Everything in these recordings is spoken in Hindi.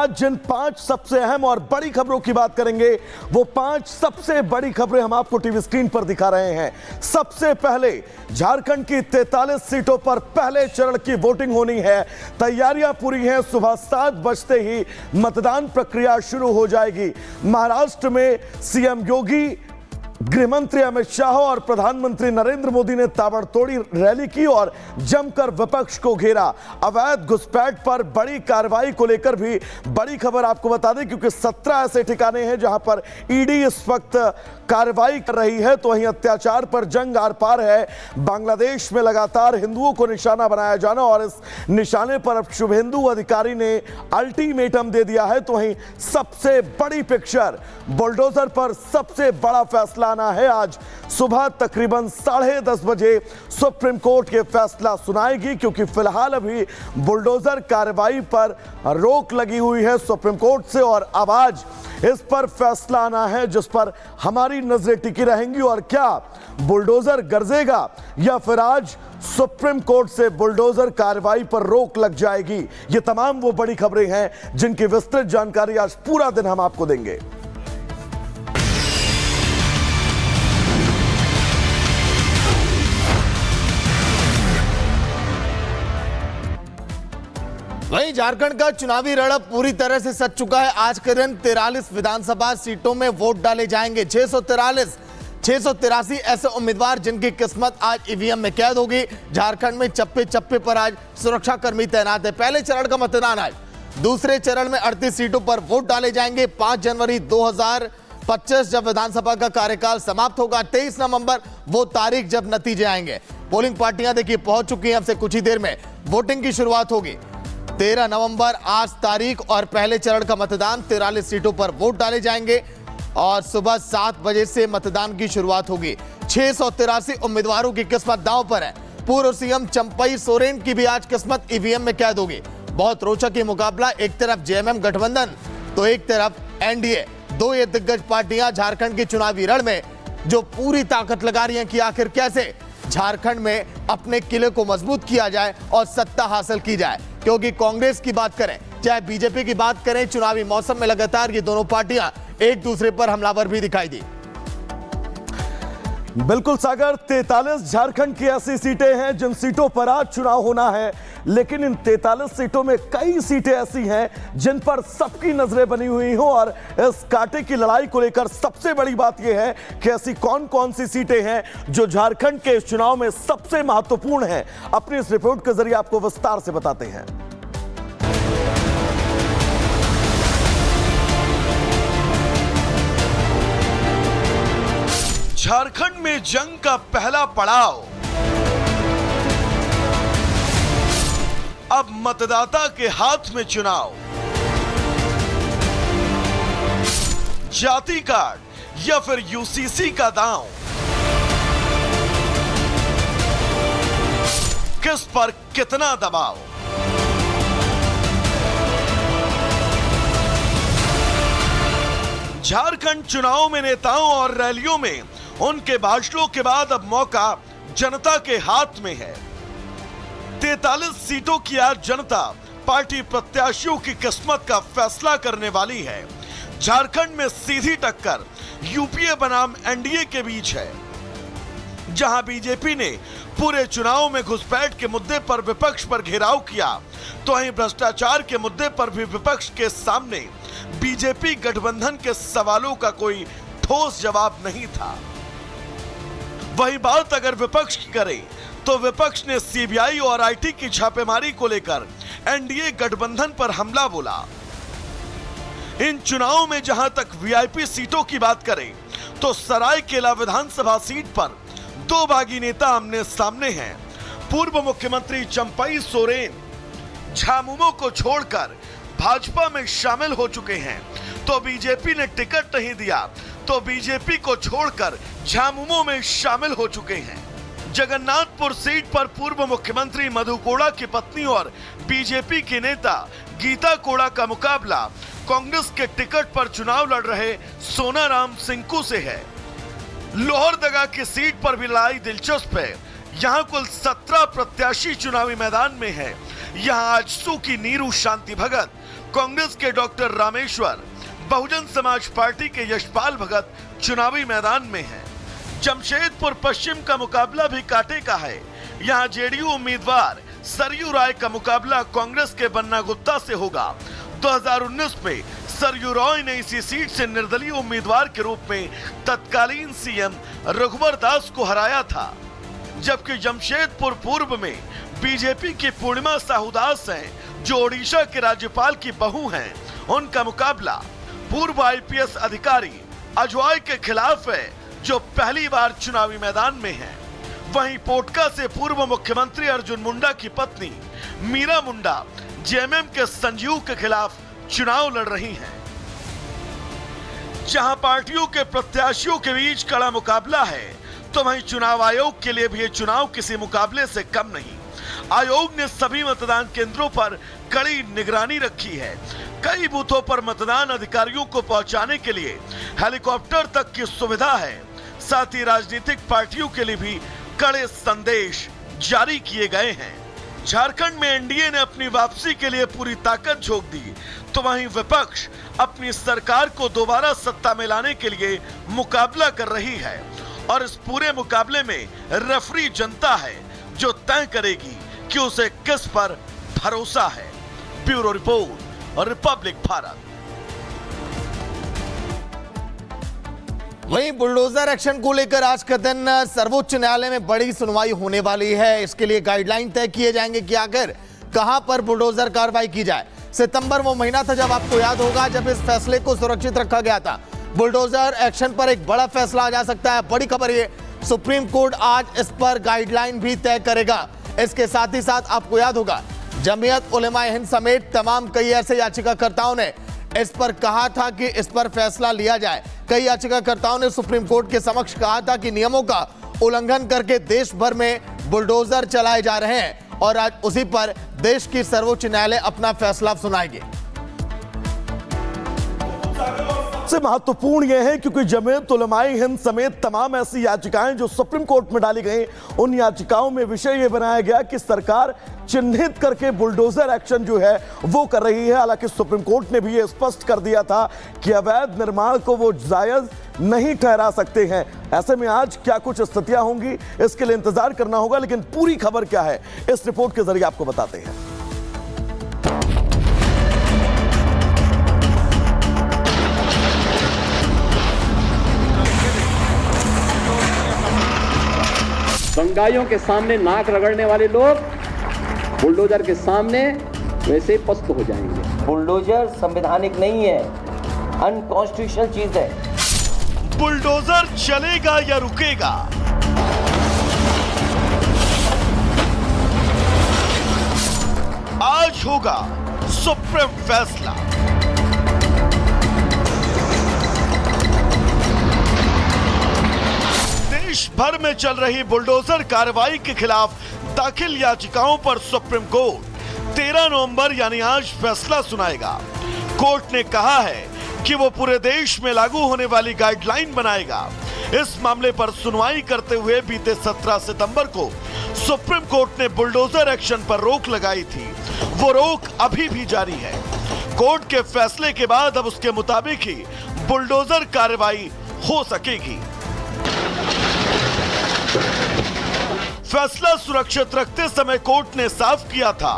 आज जिन 5 सबसे अहम और बड़ी खबरों की बात करेंगे, वो 5 सबसे बड़ी खबरें हम आपको टीवी स्क्रीन पर दिखा रहे हैं। सबसे पहले झारखंड की 43 सीटों पर पहले चरण की वोटिंग होनी है। तैयारियां पूरी हैं, सुबह 7 बजते ही मतदान प्रक्रिया शुरू हो जाएगी। महाराष्ट्र में सीएम योगी, गृहमंत्री अमित शाह और प्रधानमंत्री नरेंद्र मोदी ने ताबड़तोड़ी रैली की और जमकर विपक्ष को घेरा। अवैध घुसपैठ पर बड़ी कार्रवाई को लेकर भी बड़ी खबर आपको बता दें, क्योंकि 17 ऐसे ठिकाने हैं जहां पर ईडी इस वक्त कार्रवाई कर रही है। तो वहीं अत्याचार पर जंग आर पार है। बांग्लादेश में लगातार हिंदुओं को निशाना बनाया जाना और इस निशाने पर अब शुभेंदु अधिकारी ने अल्टीमेटम दे दिया है। तो वहीं सबसे बड़ी पिक्चर, बुलडोजर पर सबसे बड़ा फैसला आना है। आज सुबह तकरीबन 10:30 बजे सुप्रीम कोर्ट ये फैसला सुनाएगी, क्योंकि फिलहाल अभी बुलडोजर कार्रवाई पर रोक लगी हुई है सुप्रीम कोर्ट से। और अब आज इस पर फैसला आना है जिस पर हमारी नजरें टिकी रहेंगी। और क्या बुलडोजर गरजेगा या फिर आज सुप्रीम कोर्ट से बुलडोजर कार्रवाई पर रोक लग जाएगी? ये तमाम वो बड़ी खबरें हैं जिनकी विस्तृत जानकारी आज पूरा दिन हम आपको देंगे। वहीं झारखंड का चुनावी रणअप पूरी तरह से सज चुका है। आज के दिन 43 विधानसभा सीटों में वोट डाले जाएंगे। 683 ऐसे उम्मीदवार जिनकी किस्मत आज ईवीएम में कैद होगी। झारखंड में चप्पे चप्पे पर आज सुरक्षा कर्मी तैनात है। पहले चरण का मतदान आज, दूसरे चरण में 38 सीटों पर वोट डाले जाएंगे। 5 जनवरी 2025 जब विधानसभा का कार्यकाल समाप्त होगा। 23 नवंबर वो तारीख जब नतीजे आएंगे। पोलिंग पार्टियां देखिए पहुंच चुकी हैं। अब से कुछ ही देर में वोटिंग की शुरुआत होगी। 13 नवंबर आज तारीख और पहले चरण का मतदान। 43 सीटों पर वोट डाले जाएंगे और सुबह 7 बजे से मतदान की शुरुआत होगी। 683 उम्मीदवारों की किस्मत दांव पर है। पूर्व सीएम चंपई सोरेन की भी आज किस्मत ईवीएम में कैद होगी। बहुत रोचक ये मुकाबला, एक तरफ जेएमएम गठबंधन तो एक तरफ एनडीए। दो ये दिग्गज पार्टियां झारखंड के चुनावी रण में जो पूरी ताकत लगा रही हैं कि आखिर कैसे झारखंड में अपने किले को मजबूत किया जाए और सत्ता हासिल की जाए। क्योंकि कांग्रेस की बात करें चाहे बीजेपी की बात करें, चुनावी मौसम में लगातार ये दोनों पार्टियां एक दूसरे पर हमलावर भी दिखाई दी। बिल्कुल सागर, 43 झारखंड की ऐसी सीटें हैं जिन सीटों पर आज चुनाव होना है। लेकिन इन 43 सीटों में कई सीटें ऐसी हैं जिन पर सबकी नजरें बनी हुई हो। और इस कांटे की लड़ाई को लेकर सबसे बड़ी बात यह है कि ऐसी कौन कौन सी सीटें हैं जो झारखंड के इस चुनाव में सबसे महत्वपूर्ण हैं। अपनी इस रिपोर्ट के जरिए आपको विस्तार से बताते हैं। झारखंड में जंग का पहला पड़ाव, अब मतदाता के हाथ में चुनाव। जाति कार्ड या फिर यूसीसी का दांव, किस पर कितना दबाव? झारखंड चुनाव में नेताओं और रैलियों में उनके भाषणों के बाद अब मौका जनता के हाथ में है। 43 सीटों की आज जनता पार्टी प्रत्याशियों की किस्मत का फैसला करने वाली है। झारखंड में सीधी टक्कर यूपीए बनाम एनडीए के बीच है। जहां बीजेपी ने पूरे चुनाव में घुसपैठ के मुद्दे पर विपक्ष पर घेराव किया, तो वहीं भ्रष्टाचार के मुद्दे पर भी विपक्ष के सामने बीजेपी गठबंधन के सवालों का कोई ठोस जवाब नहीं था। वही बात अगर विपक्ष की करें तो विपक्ष ने सीबीआई और आईटी की छापेमारी को लेकर एनडीए गठबंधन पर हमला बोला। इन चुनावों में जहां तक वीआईपी सीटों की बात करें तो सरायकेला विधानसभा सीट पर 2 बागी नेता आमने सामने हैं। पूर्व मुख्यमंत्री चंपई सोरेन झामुमो को छोड़कर भाजपा में शामिल हो चुके हैं। तो बीजेपी ने टिकट नहीं दिया तो बीजेपी को छोड़कर झामुमो में शामिल हो चुके हैं। जगन्नाथपुर सीट पर पूर्व मुख्यमंत्री मधु कोड़ा की पत्नी और बीजेपी के नेता गीता कोड़ा का मुकाबला कांग्रेस के टिकट पर चुनाव लड़ रहे सोनाराम सिंकू से है। लोहरदगा की सीट पर भी लड़ाई दिलचस्प है। यहाँ कुल 17 प्रत्याशी चुनावी मैदान में हैं। यहाँ आजसू की नीरू शांति भगत कांग्रेस के डॉक्टर रामेश्वर, बहुजन समाज पार्टी के यशपाल भगत चुनावी मैदान में हैं। जमशेदपुर पश्चिम का मुकाबला भी कांटे का है। यहां जेडीयू उम्मीदवार सरयू राय का मुकाबला कांग्रेस के बन्ना गुप्ता से होगा। 2019 में सरयू राय ने इसी सीट से निर्दलीय उम्मीदवार के रूप में तत्कालीन सीएम रघुवर दास को हराया था, जबकि जमशेदपुर पूर्व में बीजेपी की पूर्णिमा साहू दास हैं, जो ओडिशा के राज्यपाल की बहू हैं। उनका मुकाबला पूर्व आईपीएस अधिकारी अजवाय के खिलाफ है, जो पहली बार चुनावी मैदान में है। वहीं पोटका से पूर्व मुख्यमंत्री अर्जुन मुंडा की पत्नी मीरा मुंडा जेएमएम के संजीव के खिलाफ चुनाव लड़ रही हैं। जहां पार्टियों के प्रत्याशियों के बीच कड़ा मुकाबला है, तो वहीं चुनाव आयोग के लिए भी ये चुनाव किसी मुकाबले से कम नहीं। आयोग ने सभी मतदान केंद्रों पर कड़ी निगरानी रखी है। कई बूथों पर मतदान अधिकारियों को पहुंचाने के लिए हेलीकॉप्टर तक की सुविधा है। साथ ही राजनीतिक पार्टियों के लिए भी कड़े संदेश जारी किए गए हैं। झारखंड में एनडीए ने अपनी वापसी के लिए पूरी ताकत झोंक दी, तो वहीं विपक्ष अपनी सरकार को दोबारा सत्ता में लाने के लिए मुकाबला कर रही है। और इस पूरे मुकाबले में रेफरी जनता है, जो तय करेगी कि उसे किस पर भरोसा है। ब्यूरो रिपोर्ट और रिपब्लिक भारत। वहीं बुलडोजर एक्शन को लेकर आज का दिन सर्वोच्च न्यायालय में बड़ी सुनवाई होने वाली है। इसके लिए गाइडलाइन तय किए जाएंगे कि आखिर कहां पर बुलडोजर कार्रवाई की जाए। सितंबर वो महीना था, जब आपको याद होगा, जब इस फैसले को सुरक्षित रखा गया था। बुलडोजर एक्शन पर एक बड़ा फैसला आ जा सकता है। बड़ी खबर ये, सुप्रीम कोर्ट आज इस पर गाइडलाइन भी तय करेगा। इसके साथ ही साथ आपको याद होगा, जमीयत उलेमाए हिंद समेत तमाम कई ऐसे याचिकाकर्ताओं ने इस पर कहा था कि इस पर फैसला लिया जाए। कई याचिकाकर्ताओं ने सुप्रीम कोर्ट के समक्ष कहा था कि नियमों का उल्लंघन करके देश भर में बुलडोजर चलाए जा रहे हैं, और आज उसी पर देश की सर्वोच्च न्यायालय अपना फैसला सुनाएगी। सबसे महत्वपूर्ण यह है क्योंकि जमीयत उलमाए हिंद समेत तमाम ऐसी याचिकाएं जो सुप्रीम कोर्ट में डाली गई, उन याचिकाओं में विषय यह बनाया गया कि सरकार चिन्हित करके बुलडोजर एक्शन जो है वो कर रही है। हालांकि सुप्रीम कोर्ट ने भी ये स्पष्ट कर दिया था कि अवैध निर्माण को वो जायज नहीं ठहरा सकते हैं। ऐसे में आज क्या कुछ स्थितियां होंगी, इसके लिए इंतजार करना होगा। लेकिन पूरी खबर क्या है, इस रिपोर्ट के जरिए आपको बताते हैं। दंगाइयों के सामने नाक रगड़ने वाले लोग बुलडोजर के सामने वैसे ही पस्त हो जाएंगे। बुलडोजर संवैधानिक नहीं है, अनकॉन्स्टिट्यूशनल चीज है। बुलडोजर चलेगा या रुकेगा? आज होगा सुप्रीम फैसला। देश भर में चल रही बुलडोजर कार्रवाई के खिलाफ दाखिल याचिकाओं पर सुप्रीम कोर्ट 13 नवंबर यानी आज फैसला सुनाएगा। कोर्ट ने कहा है कि वो पूरे देश में लागू होने वाली गाइडलाइन बनाएगा। इस मामले पर सुनवाई करते हुए बीते 17 सितंबर को सुप्रीम कोर्ट ने बुलडोजर एक्शन पर रोक लगाई थी। वो रोक अभी भी जारी है। कोर्ट के फैसले के बाद अब उसके मुताबिक ही बुलडोजर कार्रवाई हो सकेगी। फैसला सुरक्षित रखते समय कोर्ट ने साफ किया था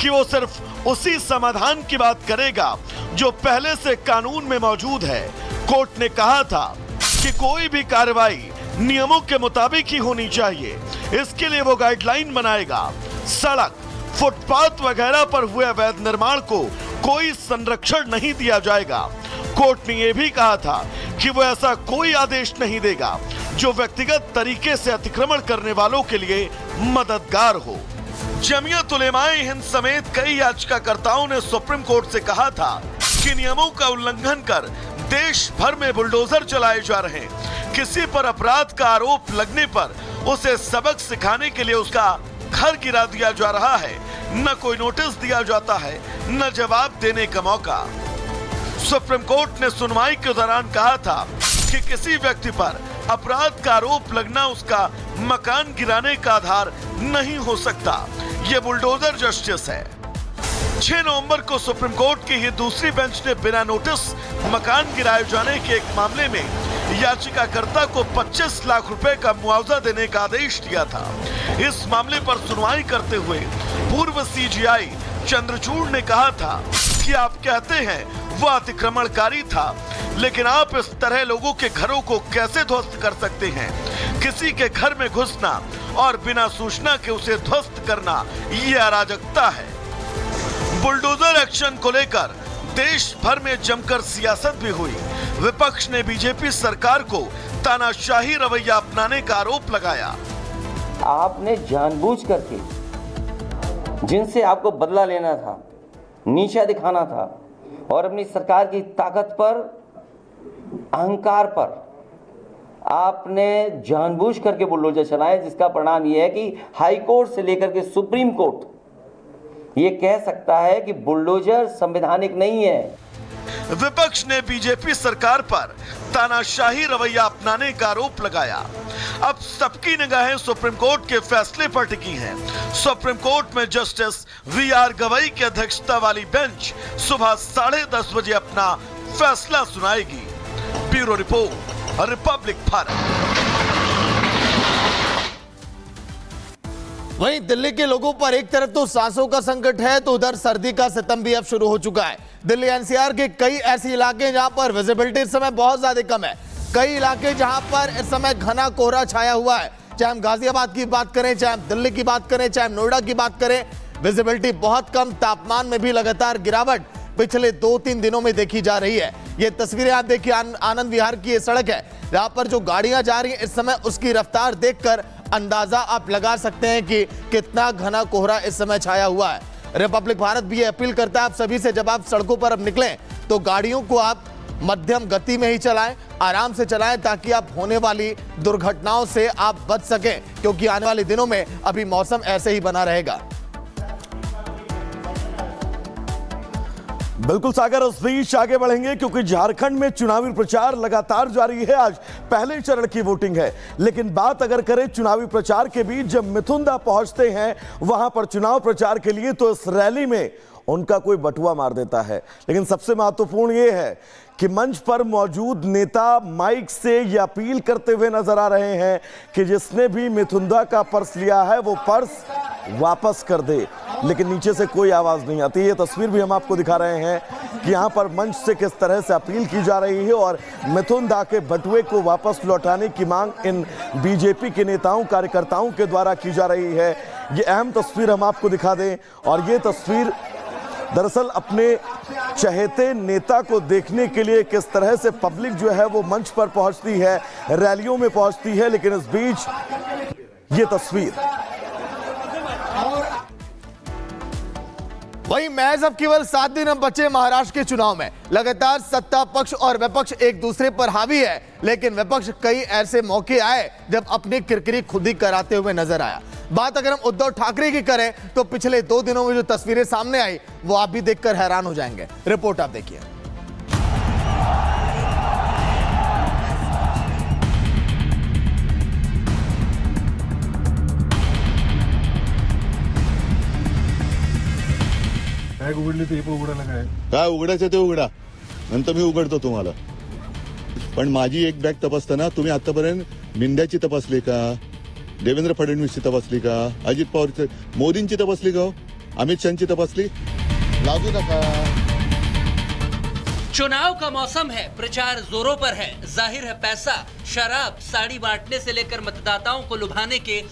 कि वो सिर्फ उसी समाधान की बात करेगा जो पहले से कानून में मौजूद है। कोर्ट ने कहा था कि कोई भी कार्रवाई नियमों के मुताबिक ही होनी चाहिए। इसके लिए वो गाइडलाइन बनाएगा। सड़क, फुटपाथ वगैरह पर हुए अवैध निर्माण को कोई संरक्षण नहीं दिया जाएगा। कोर्ट ने यह भी कहा था कि वो ऐसा कोई आदेश नहीं देगा जो व्यक्तिगत तरीके से अतिक्रमण करने वालों के लिए मददगार हो। जमीयत उलेमाए हिंद समेत कई याचिकाकर्ताओं ने सुप्रीम कोर्ट से कहा था कि नियमों का उल्लंघन कर देश भर में बुलडोजर चलाए जा रहे हैं। किसी पर अपराध का आरोप लगने पर उसे सबक सिखाने के लिए उसका घर गिरा दिया जा रहा है। न कोई नोटिस दिया जाता है, न जवाब देने का मौका। सुप्रीम कोर्ट ने सुनवाई के दौरान कहा था कि किसी व्यक्ति पर अपराध का आरोप लगना उसका मकान गिराने का आधार नहीं हो सकता। ये बुलडोजर जस्टिस है। 6 नवंबर को सुप्रीम कोर्ट की ही दूसरी बेंच ने बिना नोटिस मकान गिराए जाने के एक मामले में याचिकाकर्ता को 25 लाख रुपए का मुआवजा देने का आदेश दिया था। इस मामले पर सुनवाई करते हुए पूर्व सीजीआई चंद्रचूड़ ने कहा था कि आप कहते हैं वह अतिक्रमणकारी था, लेकिन आप इस तरह लोगों के घरों को कैसे ध्वस्त कर सकते हैं? किसी के घर में घुसना और बिना सूचना के उसे ध्वस्त करना यह अराजकता है। बुलडोजर एक्शन को लेकर देश भर में जमकर सियासत भी हुई। विपक्ष ने बीजेपी सरकार को तानाशाही रवैया अपनाने का आरोप लगाया। आपने जानबूझ करके जिनसे आपको बदला लेना था, नीचा दिखाना था और अपनी सरकार की ताकत पर, अहंकार पर आपने जानबूझ करके बुलडोजर चलाए, जिसका परिणाम यह है कि हाई कोर्ट से लेकर के सुप्रीम कोर्ट ये कह सकता है कि बुलडोजर संवैधानिक नहीं है। विपक्ष ने बीजेपी सरकार पर तानाशाही रवैया अपनाने का आरोप लगाया। अब सबकी निगाहें सुप्रीम कोर्ट के फैसले पर टिकी हैं। सुप्रीम कोर्ट में जस्टिस वीआर गवई की अध्यक्षता वाली बेंच सुबह 10:30 बजे अपना फैसला सुनाएगी। Bureau report, republic Bharat. वहीं दिल्ली के लोगों पर एक तरफ तो सांसों का संकट है, तो उधर सर्दी का सितम भी अब शुरू हो चुका है। दिल्ली एनसीआर के कई ऐसे इलाके जहां पर विजिबिलिटी इस समय बहुत ज्यादा कम है, कई इलाके जहां पर इस समय घना कोहरा छाया हुआ है। चाहे हम गाजियाबाद की बात करें, चाहे हम दिल्ली की बात करें, चाहे हम नोएडा की बात करें, विजिबिलिटी बहुत कम। तापमान में भी लगातार गिरावट पिछले 2-3 दिनों में देखी जा रही है। ये तस्वीरें आप देखिए, आनंद विहार की ये सड़क है जहां पर जो गाड़ियां जा रही हैं इस समय, उसकी रफ्तार देखकर अंदाजा आप लगा सकते हैं कि कितना घना कोहरा इस समय छाया हुआ है। रिपब्लिक भारत भी ये अपील करता है आप सभी से, जब आप सड़कों पर अब निकलें तो गाड़ियों को आप मध्यम गति में ही चलाएं, आराम से चलाएं, ताकि आप होने वाली दुर्घटनाओं से आप बच सकें, क्योंकि आने वाले दिनों में अभी मौसम ऐसे ही बना रहेगा। बिल्कुल सागर, इस बीच आगे बढ़ेंगे क्योंकि झारखंड में चुनावी प्रचार लगातार जारी है। आज पहले चरण की वोटिंग है, लेकिन बात अगर करें चुनावी प्रचार के बीच, जब मिथुन दा पहुंचते हैं वहां पर चुनाव प्रचार के लिए, तो इस रैली में उनका कोई बटुआ मार देता है। लेकिन सबसे महत्वपूर्ण यह है कि मंच पर मौजूद नेता माइक से यह अपील करते हुए नजर आ रहे हैं कि जिसने भी मिथुन दा का पर्स लिया है वो पर्स वापस कर दे, लेकिन नीचे से कोई आवाज नहीं आती। ये तस्वीर भी हम आपको दिखा रहे हैं कि यहां पर मंच से किस तरह से अपील की जा रही है और मिथुन दा के बटुए को वापस लौटाने की मांग इन बीजेपी के नेताओं कार्यकर्ताओं के द्वारा की जा रही है। ये अहम तस्वीर हम आपको दिखा दें, और ये तस्वीर दरअसल अपने चहेते नेता को देखने के लिए किस तरह से पब्लिक जो है वो मंच पर पहुंचती है, रैलियों में पहुंचती है। लेकिन इस बीच ये तस्वीर, वहीं महज अब केवल 7 दिन अब बचे महाराष्ट्र के चुनाव में। लगातार सत्ता पक्ष और विपक्ष एक दूसरे पर हावी है, लेकिन विपक्ष कई ऐसे मौके आए जब अपनी किरकिरी खुद ही कराते हुए नजर आया। बात अगर हम उद्धव ठाकरे की करें तो पिछले 2 दिनों में जो तस्वीरें सामने आई वो आप भी देखकर हैरान हो जाएंगे। रिपोर्ट आप देखिए। उघडली तर हे पण उघडायला काय उघडायचं ते उघडा, नंतर मी उघडतो तुम्हाला। पण माझी एक बॅग तपासताना तुम्ही आतापर्यंत मिंद्याची तपासली का, देवेंद्र फडणवीसची तपासली का, अजित पवारची, मोदींची तपासली का, अमित शहाची तपासली? लागू नका। चुनाव का मौसम है, प्रचार जोरों पर है। जाहिर है पैसा, शराब, साड़ी बांटने से लेकर मतदाताओं को लुभाने के